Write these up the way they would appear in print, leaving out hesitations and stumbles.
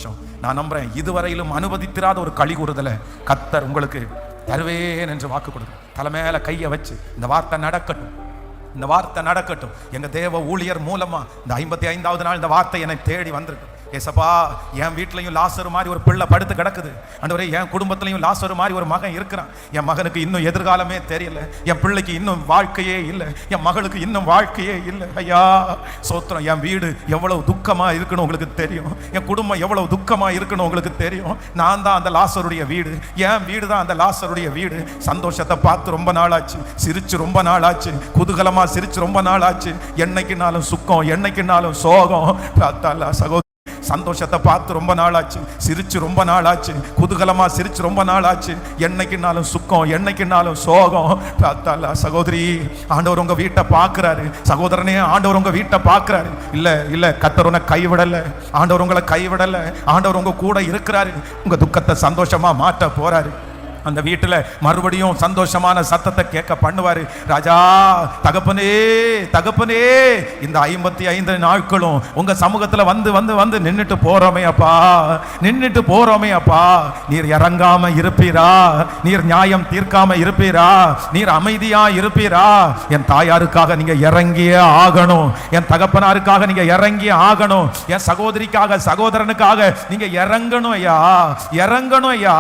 சந்தோஷம். நான் நம்புறேன், இதுவரையிலும் அனுமதித்திராத ஒரு களி கூறுதலை கர்த்தர் உங்களுக்கு தருவேன் என்று வாக்கு கொடுக்கும். தலைமையில கையை வச்சு இந்த வார்த்தை நடக்கட்டும், இந்த வார்த்தை நடக்கட்டும். எங்க தேவ ஊழியர் மூலமா இந்த 55வது நாள் இந்த வார்த்தை என்னை தேடி வந்திருக்கு. ஏசப்பா, என் வீட்லையும் லாசரு மாதிரி ஒரு பிள்ளை படுத்து கிடக்குது. ஆண்டவரே, என் குடும்பத்திலையும் லாசரு மாதிரி ஒரு மகன் இருக்கிறான். என் மகனுக்கு இன்னும் எதிர்காலமே தெரியல, என் பிள்ளைக்கு இன்னும் வாழ்க்கையே இல்லை, என் மகளுக்கு இன்னும் வாழ்க்கையே இல்லை. ஐயா சோத்திரம். என் வீடு எவ்வளவு துக்கமா இருக்குன்னு உங்களுக்கு தெரியும், என் குடும்பம் எவ்வளவு துக்கமா இருக்குன்னு உங்களுக்கு தெரியும். நான் தான் அந்த லாசருடைய வீடு, என் வீடு தான் அந்த லாசருடைய வீடு. சந்தோஷத்தை பார்த்து ரொம்ப நாள் ஆச்சு, சிரிச்சு ரொம்ப நாள் ஆச்சு, குதூகலமா சிரிச்சு ரொம்ப நாள் ஆச்சு. என்னைக்குனாலும் சுக்கம், என்னைக்குனாலும் சோகம். சகோதரி, சந்தோஷத்தை பார்த்து ரொம்ப நாள் ஆச்சு, சிரிச்சு ரொம்ப நாள் ஆச்சு, குதூகலமா சிரிச்சு ரொம்ப நாள் ஆச்சு. என்னைக்குனாலும் சுக்கம், என்னைக்குனாலும் சோகம். சகோதரி, ஆண்டவர் உங்க வீட்டை பார்க்கிறாரு. சகோதரனே, ஆண்டவர் உங்க வீட்டை பார்க்கிறாரு. இல்ல கர்த்தர் உன்னை கைவிடல, ஆண்டவர் உங்களை கைவிடல, ஆண்டவர் உங்க கூட இருக்கிறாரு. உங்க துக்கத்தை சந்தோஷமா மாற்ற போறாரு. அந்த வீட்டுல மறுபடியும் சந்தோஷமான சத்தத்தை கேட்க பண்ணுவாரு. ராஜா, தகப்பனே தகப்பனே, இந்த 55 நாட்களும் உங்க சமூகத்துல வந்து வந்து வந்து நின்னுட்டு போறோமே அப்பா, நின்னுட்டு போறோமே அப்பா, நீர் இறங்காம இருப்பீரா? நீர் நியாயம் தீர்க்காம இருப்பீரா? நீர் அமைதியா இருப்பீரா? என் தாயாருக்காக நீங்க இறங்கியே ஆகணும், என் தகப்பனாருக்காக நீங்க இறங்கியே ஆகணும், என் சகோதரிக்காக சகோதரனுக்காக நீங்க இறங்கணும் ஐயா, இறங்கணும் ஐயா.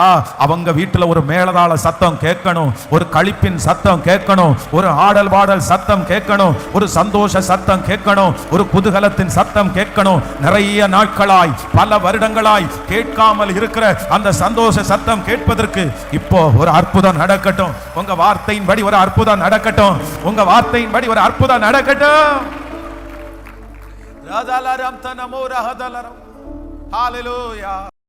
அவங்க வீட்டுல ஒரு மேலதாள சத்தம் கேட்கணும், ஒரு களிப்பின் சத்தம் கேட்கணும், ஒரு ஆடல் பாடல் சத்தம் கேட்கணும், ஒரு சந்தோஷ சத்தம் கேட்கணும், ஒரு குதூகலத்தின் சத்தம் கேட்கணும். நிறைய நாட்களாய், பல வருடங்களாய் கேட்காமல் இருக்கிற அந்த சந்தோஷ சத்தம் கேட்பதற்கு இப்போ ஒரு அற்புதம் நடக்கட்டும். உங்க வார்த்தையின்படி ஒரு அற்புதம் நடக்கட்டும், உங்க வார்த்தையின்படி ஒரு அற்புதம் நடக்கட்டும். ஹalleluya.